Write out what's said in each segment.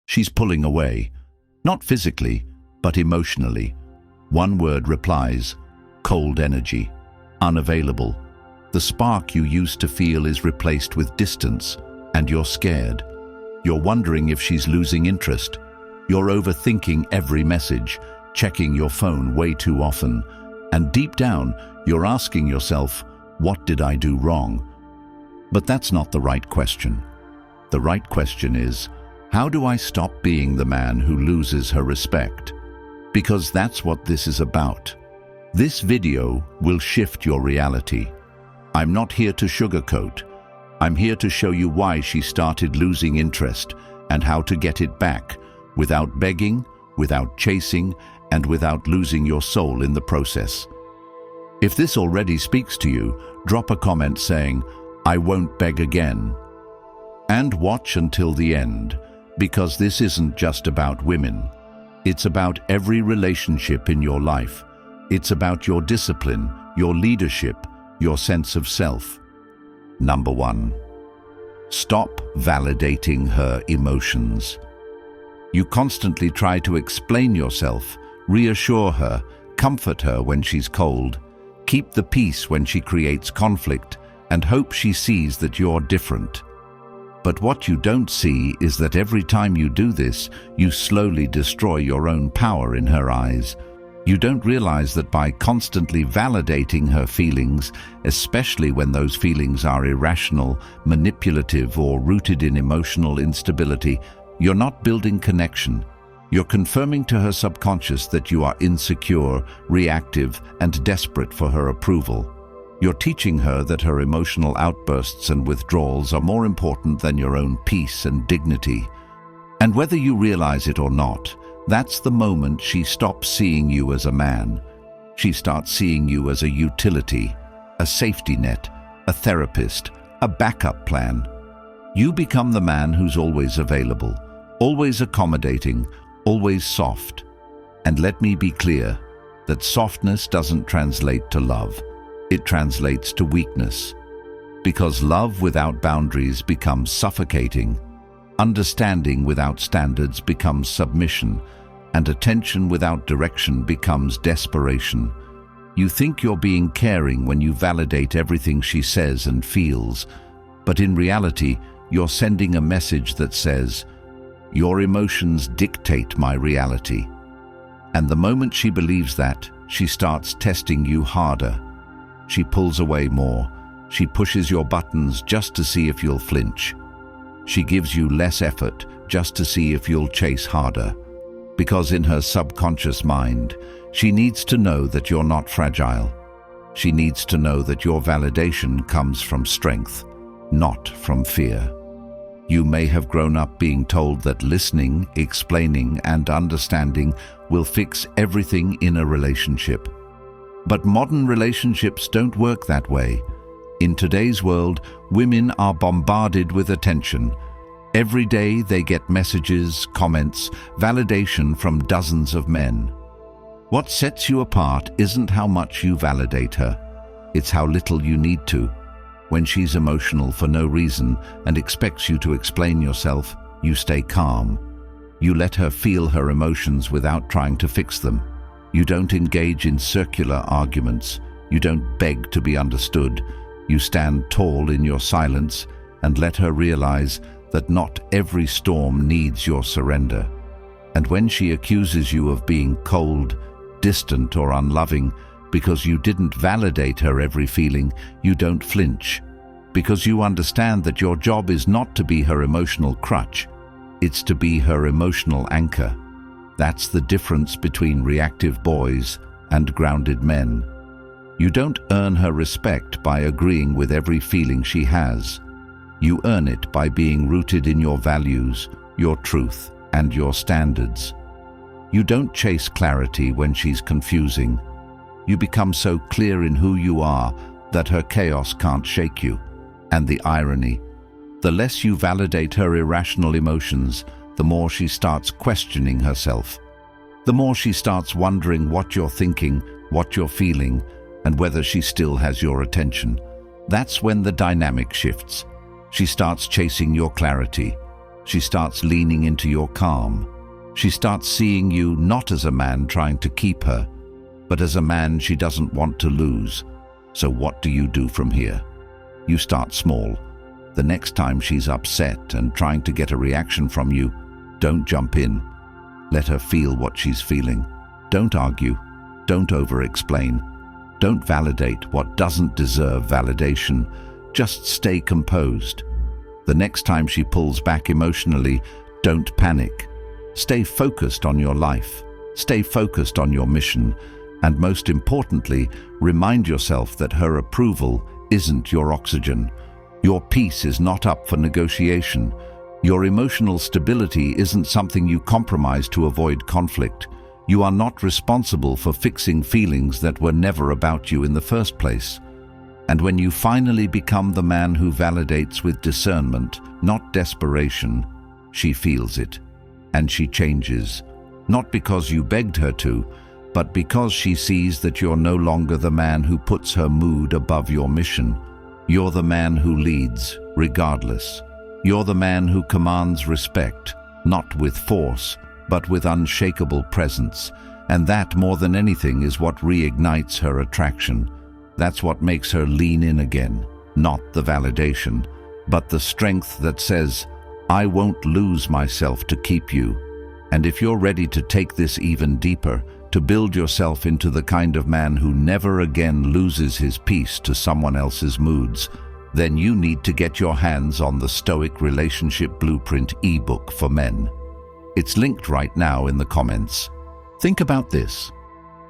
She's pulling away, not physically, but emotionally. One-word replies, cold energy, unavailable. The spark you used to feel is replaced with distance, and you're scared. You're wondering if she's losing interest. You're overthinking every message, checking your phone way too often, and deep down, you're asking yourself, what did I do wrong? But that's not the right question. The right question is, how do I stop being the man who loses her respect? Because that's what this is about. This video will shift your reality. I'm not here to sugarcoat. I'm here to show you why she started losing interest and how to get it back without begging, without chasing, and without losing your soul in the process. If this already speaks to you, drop a comment saying, I won't beg again. And watch until the end, because this isn't just about women. It's about every relationship in your life. It's about your discipline, your leadership, your sense of self. Number 1. Stop validating her emotions. You constantly try to explain yourself, reassure her, comfort her when she's cold, keep the peace when she creates conflict, and hope she sees that you're different. But what you don't see is that every time you do this, you slowly destroy your own power in her eyes. You don't realize that by constantly validating her feelings, especially when those feelings are irrational, manipulative, or rooted in emotional instability, you're not building connection. You're confirming to her subconscious that you are insecure, reactive, and desperate for her approval. You're teaching her that her emotional outbursts and withdrawals are more important than your own peace and dignity. And whether you realize it or not, that's the moment she stops seeing you as a man. She starts seeing you as a utility, a safety net, a therapist, a backup plan. You become the man who's always available, always accommodating, always soft. And let me be clear that softness doesn't translate to love. It translates to weakness. Because love without boundaries becomes suffocating, understanding without standards becomes submission, and attention without direction becomes desperation. You think you're being caring when you validate everything she says and feels, but in reality, you're sending a message that says, your emotions dictate my reality. And the moment she believes that, she starts testing you harder. She pulls away more. She pushes your buttons just to see if you'll flinch. She gives you less effort just to see if you'll chase harder. Because in her subconscious mind, she needs to know that you're not fragile. She needs to know that your validation comes from strength, not from fear. You may have grown up being told that listening, explaining, and understanding will fix everything in a relationship. But modern relationships don't work that way. In today's world, women are bombarded with attention. Every day they get messages, comments, validation from dozens of men. What sets you apart isn't how much you validate her. It's how little you need to. When she's emotional for no reason and expects you to explain yourself, you stay calm. You let her feel her emotions without trying to fix them. You don't engage in circular arguments. You don't beg to be understood. You stand tall in your silence and let her realize that not every storm needs your surrender. And when she accuses you of being cold, distant, or unloving because you didn't validate her every feeling, you don't flinch. Because you understand that your job is not to be her emotional crutch, it's to be her emotional anchor. That's the difference between reactive boys and grounded men. You don't earn her respect by agreeing with every feeling she has. You earn it by being rooted in your values, your truth, and your standards. You don't chase clarity when she's confusing. You become so clear in who you are that her chaos can't shake you. And the irony, the less you validate her irrational emotions, the more she starts questioning herself. The more she starts wondering what you're thinking, what you're feeling, and whether she still has your attention. That's when the dynamic shifts. She starts chasing your clarity. She starts leaning into your calm. She starts seeing you not as a man trying to keep her, but as a man she doesn't want to lose. So what do you do from here? You start small. The next time she's upset and trying to get a reaction from you, don't jump in. Let her feel what she's feeling. Don't argue. Don't over-explain. Don't validate what doesn't deserve validation. Just stay composed. The next time she pulls back emotionally, don't panic. Stay focused on your life. Stay focused on your mission. And most importantly, remind yourself that her approval isn't your oxygen. Your peace is not up for negotiation. Your emotional stability isn't something you compromise to avoid conflict. You are not responsible for fixing feelings that were never about you in the first place. And when you finally become the man who validates with discernment, not desperation, she feels it. And she changes. Not because you begged her to, but because she sees that you're no longer the man who puts her mood above your mission. You're the man who leads, regardless. You're the man who commands respect, not with force, but with unshakable presence. And that, more than anything, is what reignites her attraction. That's what makes her lean in again. Not the validation, but the strength that says, I won't lose myself to keep you. And if you're ready to take this even deeper, to build yourself into the kind of man who never again loses his peace to someone else's moods, then you need to get your hands on the Stoic Relationship Blueprint ebook for men. It's linked right now in the comments. Think about this.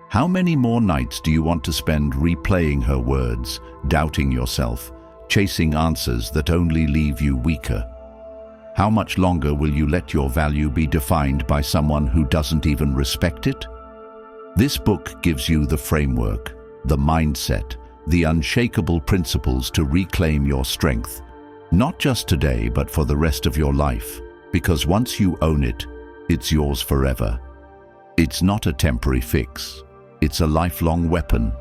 How many more nights do you want to spend replaying her words, doubting yourself, chasing answers that only leave you weaker? How much longer will you let your value be defined by someone who doesn't even respect it? This book gives you the framework, the mindset, the unshakable principles to reclaim your strength, not just today, but for the rest of your life, because once you own it, it's yours forever. It's not a temporary fix. It's a lifelong weapon,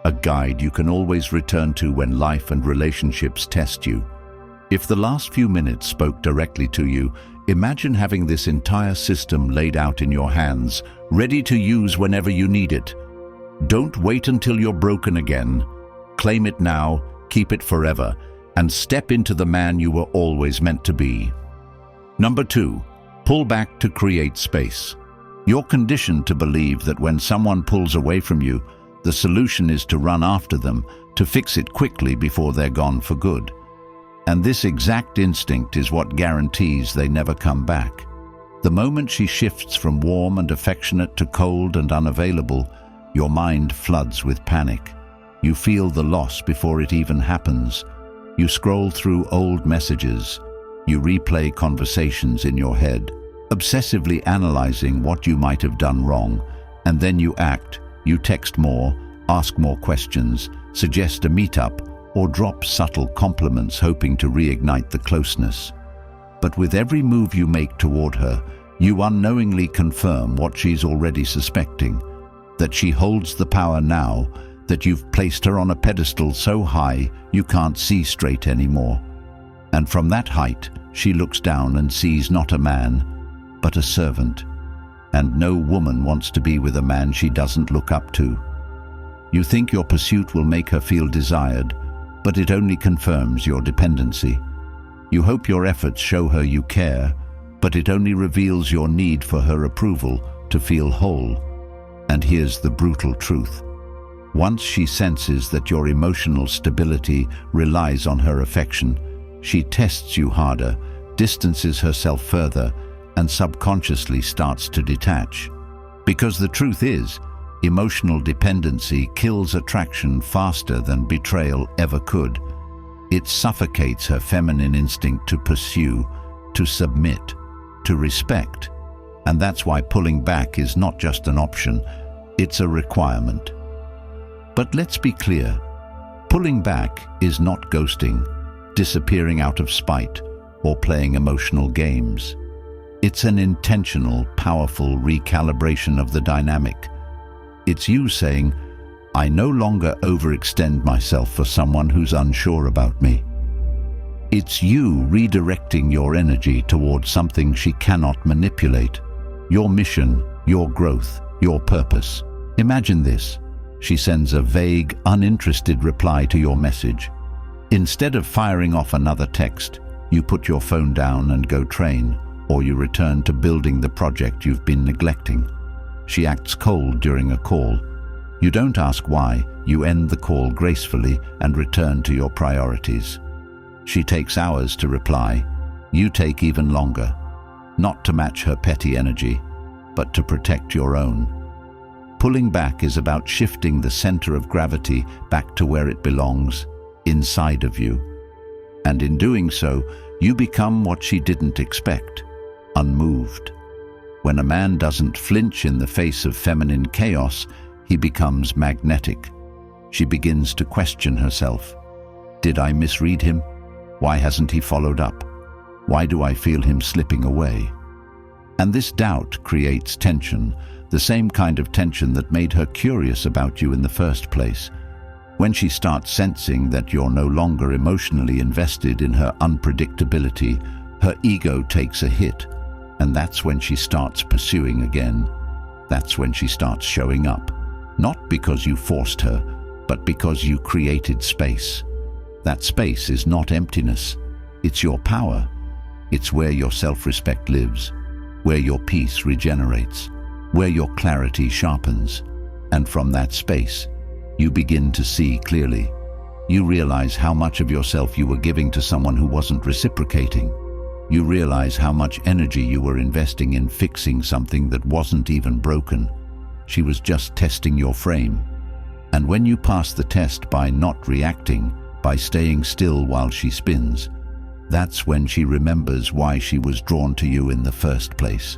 a guide you can always return to when life and relationships test you. If the last few minutes spoke directly to you, imagine having this entire system laid out in your hands, ready to use whenever you need it. Don't wait until you're broken again. Claim it now, keep it forever, and step into the man you were always meant to be. Number 2, pull back to create space. You're conditioned to believe that when someone pulls away from you, the solution is to run after them, to fix it quickly before they're gone for good. And this exact instinct is what guarantees they never come back. The moment she shifts from warm and affectionate to cold and unavailable, your mind floods with panic. You feel the loss before it even happens. You scroll through old messages. You replay conversations in your head, obsessively analyzing what you might have done wrong. And then you act. You text more, ask more questions, suggest a meetup, or drop subtle compliments hoping to reignite the closeness. But with every move you make toward her, you unknowingly confirm what she's already suspecting, that she holds the power now, that you've placed her on a pedestal so high you can't see straight anymore. And from that height, she looks down and sees not a man, but a servant. And no woman wants to be with a man she doesn't look up to. You think your pursuit will make her feel desired, but it only confirms your dependency. You hope your efforts show her you care, but it only reveals your need for her approval to feel whole. And here's the brutal truth. Once she senses that your emotional stability relies on her affection, she tests you harder, distances herself further, and subconsciously starts to detach. Because the truth is, emotional dependency kills attraction faster than betrayal ever could. It suffocates her feminine instinct to pursue, to submit, to respect. And that's why pulling back is not just an option, it's a requirement. But let's be clear, pulling back is not ghosting, disappearing out of spite, or playing emotional games. It's an intentional, powerful recalibration of the dynamic. It's you saying, I no longer overextend myself for someone who's unsure about me. It's you redirecting your energy towards something she cannot manipulate. Your mission, your growth, your purpose. Imagine this. She sends a vague, uninterested reply to your message. Instead of firing off another text, you put your phone down and go train, or you return to building the project you've been neglecting. She acts cold during a call. You don't ask why, you end the call gracefully and return to your priorities. She takes hours to reply. You take even longer, not to match her petty energy, but to protect your own. Pulling back is about shifting the center of gravity back to where it belongs, inside of you. And in doing so, you become what she didn't expect, unmoved. When a man doesn't flinch in the face of feminine chaos, he becomes magnetic. She begins to question herself. Did I misread him? Why hasn't he followed up? Why do I feel him slipping away? And this doubt creates tension, the same kind of tension that made her curious about you in the first place. When she starts sensing that you're no longer emotionally invested in her unpredictability, her ego takes a hit, and that's when she starts pursuing again. That's when she starts showing up, not because you forced her, but because you created space. That space is not emptiness, it's your power. It's where your self-respect lives, where your peace regenerates, where your clarity sharpens. And from that space, you begin to see clearly. You realize how much of yourself you were giving to someone who wasn't reciprocating. You realize how much energy you were investing in fixing something that wasn't even broken. She was just testing your frame. And when you pass the test by not reacting, by staying still while she spins, that's when she remembers why she was drawn to you in the first place.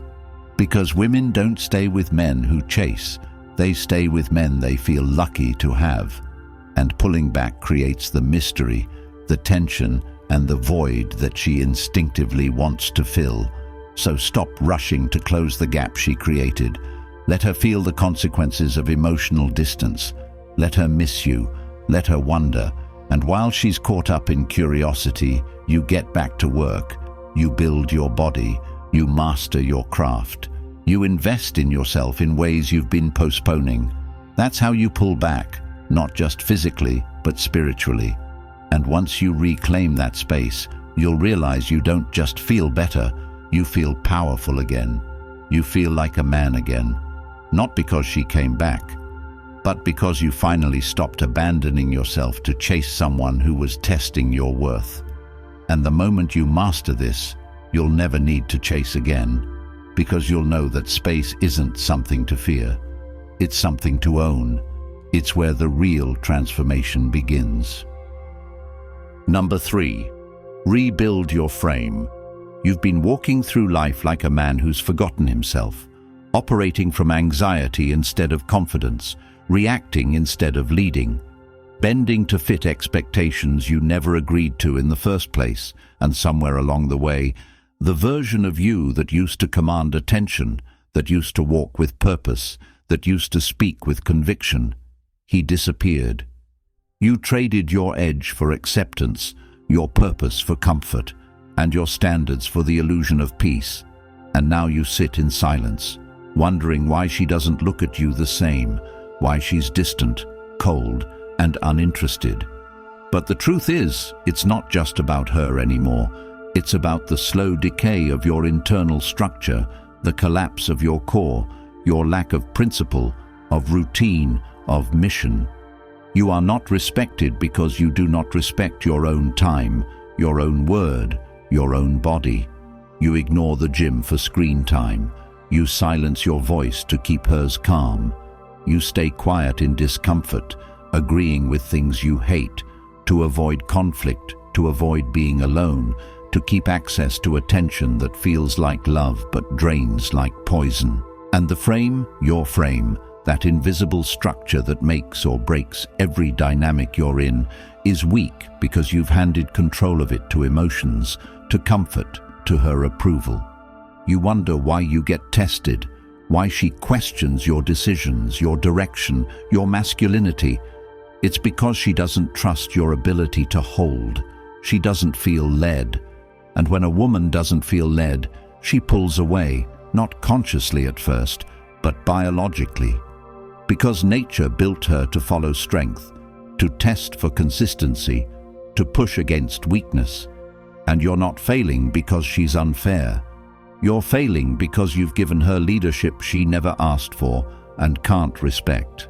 Because women don't stay with men who chase, they stay with men they feel lucky to have. And pulling back creates the mystery, the tension, and the void that she instinctively wants to fill. So stop rushing to close the gap she created. Let her feel the consequences of emotional distance. Let her miss you. Let her wonder. And while she's caught up in curiosity, you get back to work. You build your body. You master your craft. You invest in yourself in ways you've been postponing. That's how you pull back, not just physically, but spiritually. And once you reclaim that space, you'll realize you don't just feel better, you feel powerful again. You feel like a man again. Not because she came back, but because you finally stopped abandoning yourself to chase someone who was testing your worth. And the moment you master this, you'll never need to chase again, because you'll know that space isn't something to fear. It's something to own. It's where the real transformation begins. Number 3, rebuild your frame. You've been walking through life like a man who's forgotten himself, operating from anxiety instead of confidence, reacting instead of leading, bending to fit expectations you never agreed to in the first place, and somewhere along the way, the version of you that used to command attention, that used to walk with purpose, that used to speak with conviction, he disappeared. You traded your edge for acceptance, your purpose for comfort, and your standards for the illusion of peace. And now you sit in silence, wondering why she doesn't look at you the same, why she's distant, cold, and uninterested. But the truth is, it's not just about her anymore. It's about the slow decay of your internal structure, the collapse of your core, your lack of principle, of routine, of mission. You are not respected because you do not respect your own time, your own word, your own body. You ignore the gym for screen time. You silence your voice to keep hers calm. You stay quiet in discomfort, agreeing with things you hate, to avoid conflict, to avoid being alone, to keep access to attention that feels like love but drains like poison. And the frame, your frame, that invisible structure that makes or breaks every dynamic you're in, is weak because you've handed control of it to emotions, to comfort, to her approval. You wonder why you get tested, why she questions your decisions, your direction, your masculinity. It's because she doesn't trust your ability to hold, she doesn't feel led. And when a woman doesn't feel led, she pulls away, not consciously at first, but biologically. Because nature built her to follow strength, to test for consistency, to push against weakness. And you're not failing because she's unfair. You're failing because you've given her leadership she never asked for and can't respect.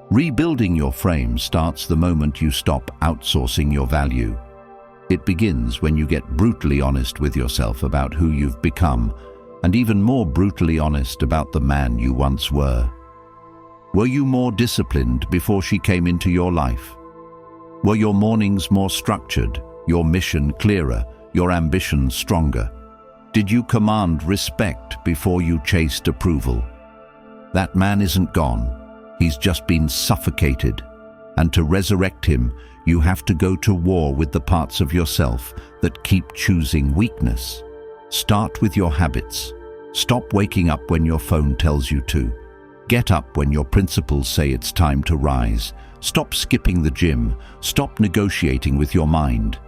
Rebuilding your frame starts the moment you stop outsourcing your value. It begins when you get brutally honest with yourself about who you've become, and even more brutally honest about the man you once were. Were you more disciplined before she came into your life? Were your mornings more structured, your mission clearer, your ambition stronger? Did you command respect before you chased approval? That man isn't gone. He's just been suffocated. And to resurrect him, you have to go to war with the parts of yourself that keep choosing weakness. Start with your habits. Stop waking up when your phone tells you to. Get up when your principles say it's time to rise. Stop skipping the gym. Stop negotiating with your mind.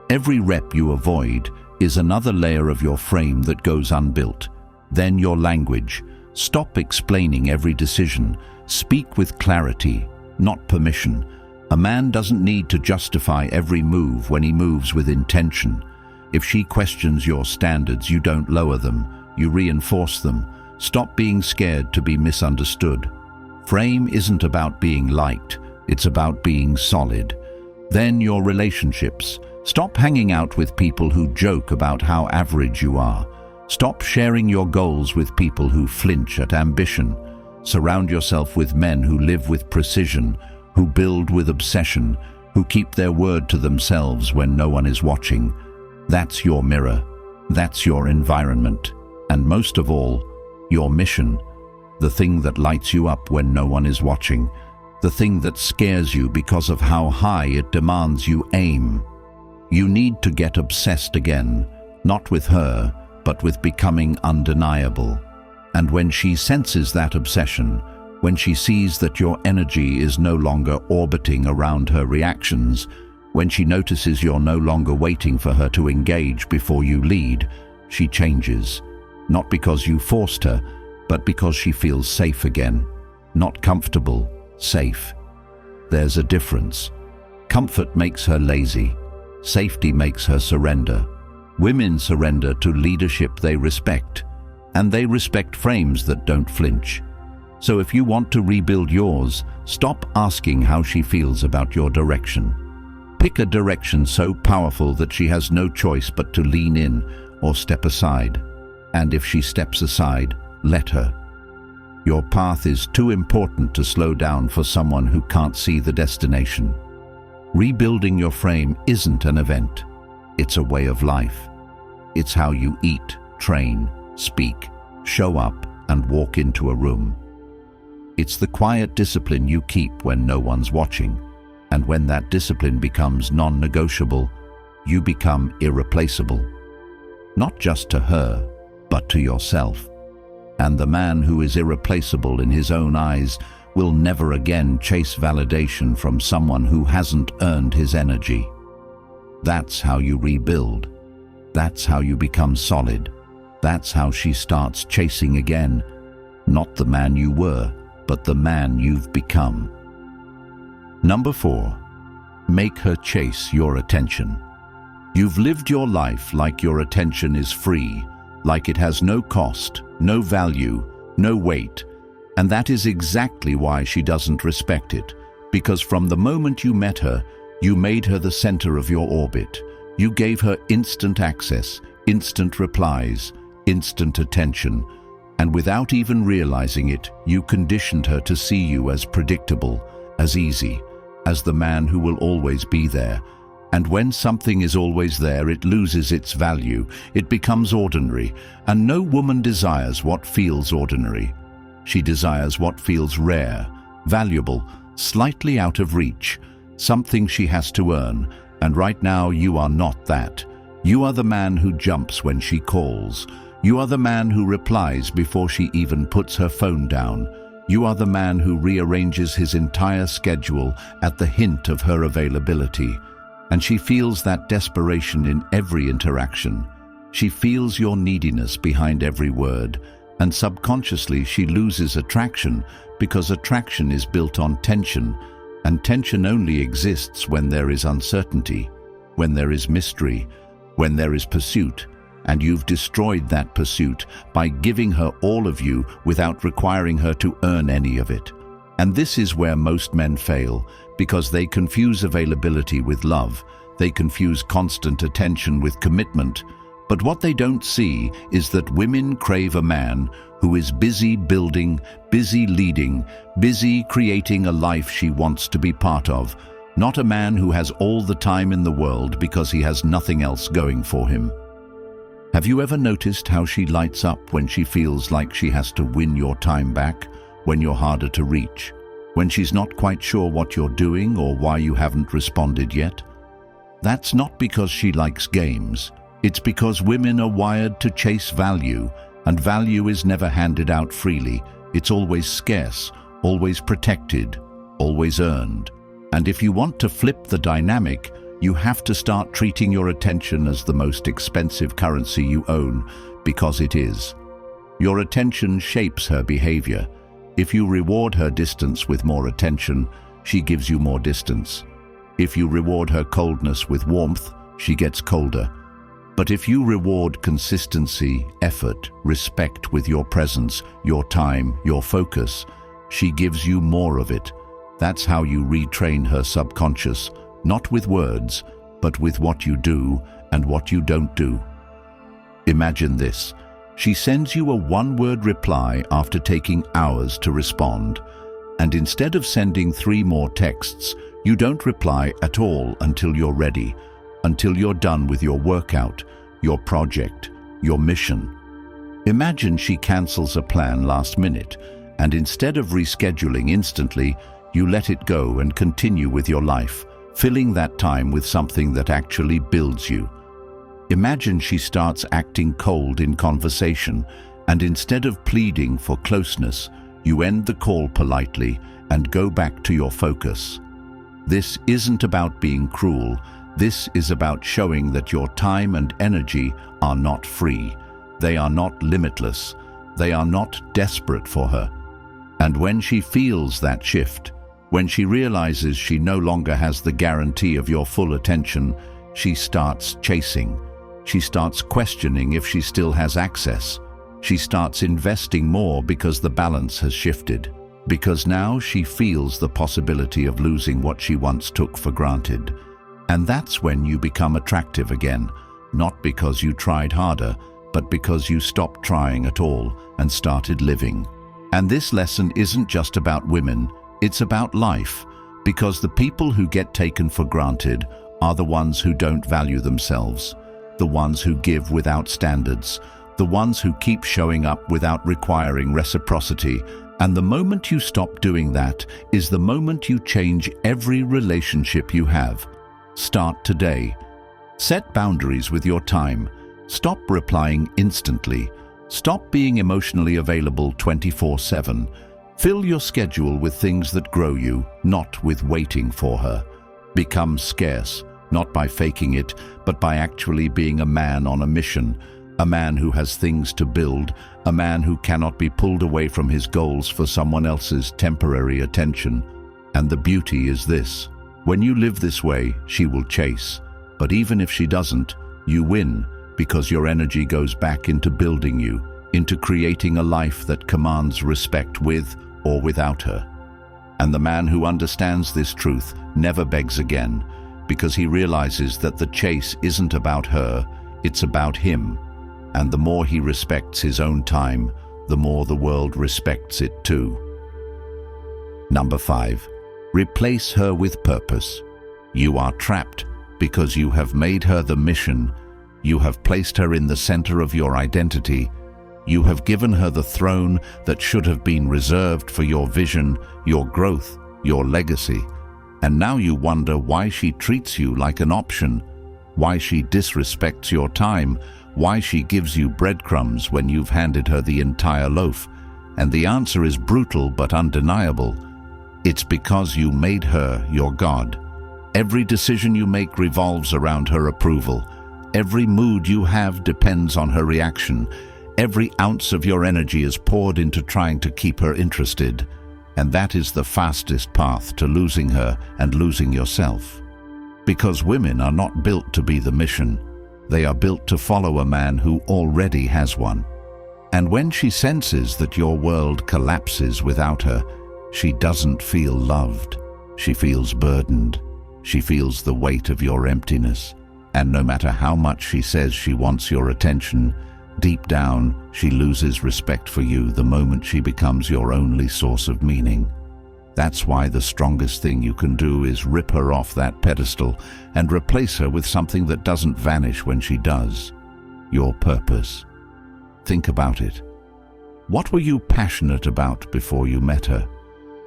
Every rep you avoid is another layer of your frame that goes unbuilt. Then your language. Stop explaining every decision. Speak with clarity, not permission. A man doesn't need to justify every move when he moves with intention. If she questions your standards, you don't lower them, you reinforce them. Stop being scared to be misunderstood. Frame isn't about being liked, it's about being solid. Then your relationships. Stop hanging out with people who joke about how average you are. Stop sharing your goals with people who flinch at ambition. Surround yourself with men who live with precision, who build with obsession, who keep their word to themselves when no one is watching. That's your mirror. That's your environment. And most of all, your mission. The thing that lights you up when no one is watching. The thing that scares you because of how high it demands you aim. You need to get obsessed again, not with her, but with becoming undeniable. And when she senses that obsession, when she sees that your energy is no longer orbiting around her reactions, when she notices you're no longer waiting for her to engage before you lead, she changes. Not because you forced her, but because she feels safe again. Not comfortable, safe. There's a difference. Comfort makes her lazy. Safety makes her surrender. Women surrender to leadership they respect, and they respect frames that don't flinch. So if you want to rebuild yours, stop asking how she feels about your direction. Pick a direction so powerful that she has no choice but to lean in or step aside. And if she steps aside, let her. Your path is too important to slow down for someone who can't see the destination. Rebuilding your frame isn't an event. It's a way of life. It's how you eat, train, speak, show up, and walk into a room. It's the quiet discipline you keep when no one's watching, and when that discipline becomes non-negotiable, you become irreplaceable. Not just to her, but to yourself. And the man who is irreplaceable in his own eyes will never again chase validation from someone who hasn't earned his energy. That's how you rebuild. That's how you become solid. That's how she starts chasing again, not the man you were, but the man you've become. Number 4, make her chase your attention. You've lived your life like your attention is free, like it has no cost, no value, no weight, and that is exactly why she doesn't respect it, because from the moment you met her, you made her the center of your orbit. You gave her instant access, instant replies, instant attention, and without even realizing it, you conditioned her to see you as predictable, as easy, as the man who will always be there. And when something is always there, it loses its value, it becomes ordinary, and no woman desires what feels ordinary. She desires what feels rare, valuable, slightly out of reach, something she has to earn, and right now you are not that. You are the man who jumps when she calls. You are the man who replies before she even puts her phone down. You are the man who rearranges his entire schedule at the hint of her availability. And she feels that desperation in every interaction. She feels your neediness behind every word, and subconsciously she loses attraction because attraction is built on tension, and tension only exists when there is uncertainty, when there is mystery, when there is pursuit, and you've destroyed that pursuit by giving her all of you without requiring her to earn any of it. And this is where most men fail, because they confuse availability with love. They confuse constant attention with commitment. But what they don't see is that women crave a man who is busy building, busy leading, busy creating a life she wants to be part of, not a man who has all the time in the world because he has nothing else going for him. Have you ever noticed how she lights up when she feels like she has to win your time back, when you're harder to reach, when she's not quite sure what you're doing or why you haven't responded yet? That's not because she likes games. It's because women are wired to chase value, and value is never handed out freely. It's always scarce, always protected, always earned. And if you want to flip the dynamic, you have to start treating your attention as the most expensive currency you own, because it is. Your attention shapes her behavior. If you reward her distance with more attention, she gives you more distance. If you reward her coldness with warmth, she gets colder. But if you reward consistency, effort, respect with your presence, your time, your focus, she gives you more of it. That's how you retrain her subconscious, not with words, but with what you do and what you don't do. Imagine this. She sends you a one-word reply after taking hours to respond, and instead of sending 3 more texts, you don't reply at all until you're ready, until you're done with your workout, your project, your mission. Imagine she cancels a plan last minute, and instead of rescheduling instantly, you let it go and continue with your life, filling that time with something that actually builds you. Imagine she starts acting cold in conversation, and instead of pleading for closeness, you end the call politely and go back to your focus. This isn't about being cruel. This is about showing that your time and energy are not free. They are not limitless. They are not desperate for her. And when she feels that shift, when she realizes she no longer has the guarantee of your full attention, she starts chasing. She starts questioning if she still has access. She starts investing more because the balance has shifted. Because now she feels the possibility of losing what she once took for granted. And that's when you become attractive again, not because you tried harder, but because you stopped trying at all and started living. And this lesson isn't just about women. It's about life, because the people who get taken for granted are the ones who don't value themselves, the ones who give without standards, the ones who keep showing up without requiring reciprocity. And the moment you stop doing that is the moment you change every relationship you have. Start today. Set boundaries with your time. Stop replying instantly. Stop being emotionally available 24/7. Fill your schedule with things that grow you, not with waiting for her. Become scarce, not by faking it, but by actually being a man on a mission, a man who has things to build, a man who cannot be pulled away from his goals for someone else's temporary attention. And the beauty is this: when you live this way, she will chase. But even if she doesn't, you win, because your energy goes back into building you, into creating a life that commands respect with or without her. And the man who understands this truth never begs again, because he realizes that the chase isn't about her, it's about him. And the more he respects his own time, the more the world respects it too. Number 5. Replace her with purpose. You are trapped because you have made her the mission. You have placed her in the center of your identity. You have given her the throne that should have been reserved for your vision, your growth, your legacy. And now you wonder why she treats you like an option, why she disrespects your time, why she gives you breadcrumbs when you've handed her the entire loaf. And the answer is brutal but undeniable. It's because you made her your God. Every decision you make revolves around her approval. Every mood you have depends on her reaction. Every ounce of your energy is poured into trying to keep her interested. And that is the fastest path to losing her and losing yourself. Because women are not built to be the mission. They are built to follow a man who already has one. And when she senses that your world collapses without her, she doesn't feel loved. She feels burdened. She feels the weight of your emptiness. And no matter how much she says she wants your attention, deep down she loses respect for you the moment she becomes your only source of meaning. That's why the strongest thing you can do is rip her off that pedestal and replace her with something that doesn't vanish when she does. Your purpose. Think about it. What were you passionate about before you met her?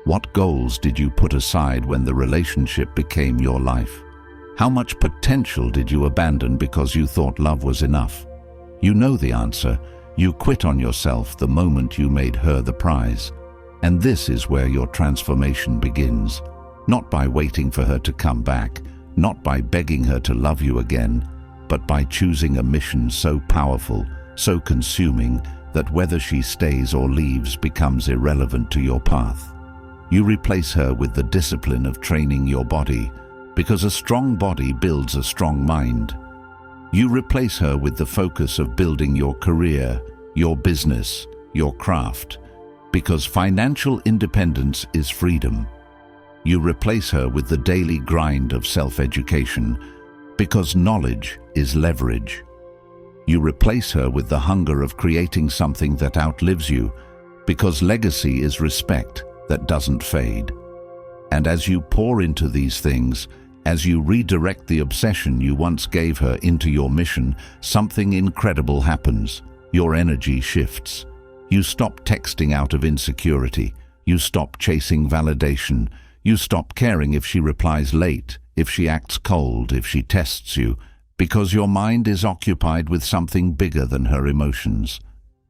What goals did you put aside when the relationship became your life? How much potential did you abandon because you thought love was enough? You know the answer. You quit on yourself the moment you made her the prize. And this is where your transformation begins. Not by waiting for her to come back, not by begging her to love you again, but by choosing a mission so powerful, so consuming, that whether she stays or leaves becomes irrelevant to your path. You replace her with the discipline of training your body, because a strong body builds a strong mind. You replace her with the focus of building your career, your business, your craft, because financial independence is freedom. You replace her with the daily grind of self-education, because knowledge is leverage. You replace her with the hunger of creating something that outlives you, because legacy is respect that doesn't fade. And as you pour into these things, as you redirect the obsession you once gave her into your mission, something incredible happens. Your energy shifts. You stop texting out of insecurity. You stop chasing validation. You stop caring if she replies late, if she acts cold, if she tests you, because your mind is occupied with something bigger than her emotions.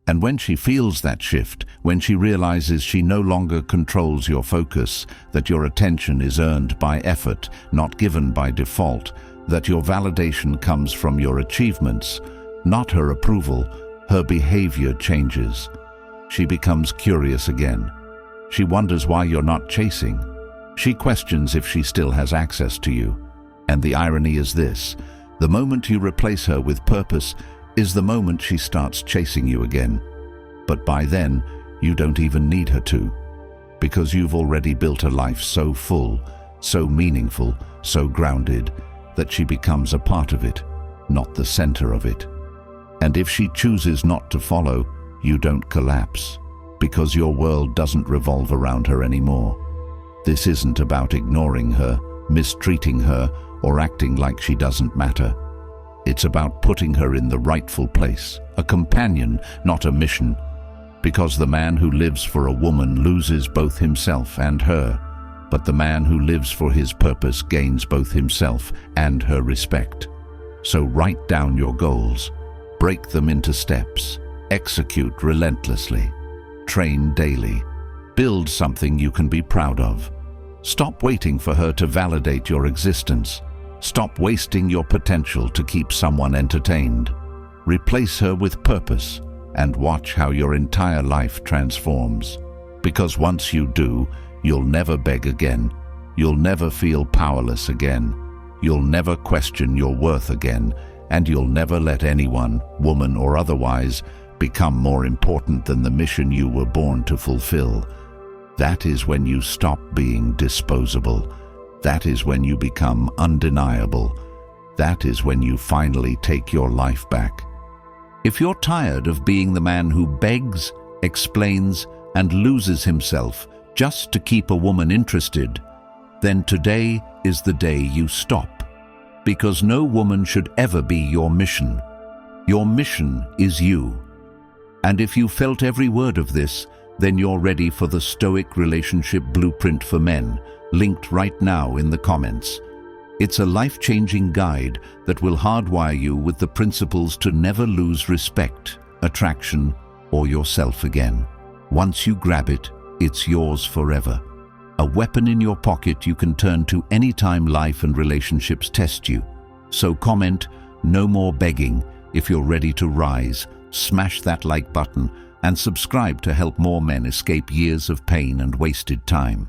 And when she feels that shift, when she realizes she no longer controls your focus, that your attention is earned by effort, not given by default, that your validation comes from your achievements, not her approval, her behavior changes. She becomes curious again. She wonders why you're not chasing. She questions if she still has access to you. And the irony is this: the moment you replace her with purpose is the moment she starts chasing you again. But by then, you don't even need her to, because you've already built a life so full, so meaningful, so grounded, that she becomes a part of it, not the center of it. And if she chooses not to follow, you don't collapse, because your world doesn't revolve around her anymore. This isn't about ignoring her, mistreating her, or acting like she doesn't matter. It's about putting her in the rightful place, a companion, not a mission. Because the man who lives for a woman loses both himself and her, but the man who lives for his purpose gains both himself and her respect. So write down your goals, break them into steps, execute relentlessly, train daily, build something you can be proud of. Stop waiting for her to validate your existence. Stop wasting your potential to keep someone entertained. Replace her with purpose and watch how your entire life transforms. Because once you do, you'll never beg again. You'll never feel powerless again. You'll never question your worth again, and you'll never let anyone, woman or otherwise, become more important than the mission you were born to fulfill. That is when you stop being disposable. That is when you become undeniable. That is when you finally take your life back. If you're tired of being the man who begs, explains, and loses himself just to keep a woman interested, then today is the day you stop. Because no woman should ever be your mission. Your mission is you. And if you felt every word of this, then you're ready for the Stoic Relationship Blueprint for Men, linked right now in the comments. It's a life-changing guide that will hardwire you with the principles to never lose respect, attraction, or yourself again. Once you grab it, it's yours forever. A weapon in your pocket you can turn to anytime life and relationships test you. So comment, "No more begging." If you're ready to rise, smash that like button and subscribe to help more men escape years of pain and wasted time.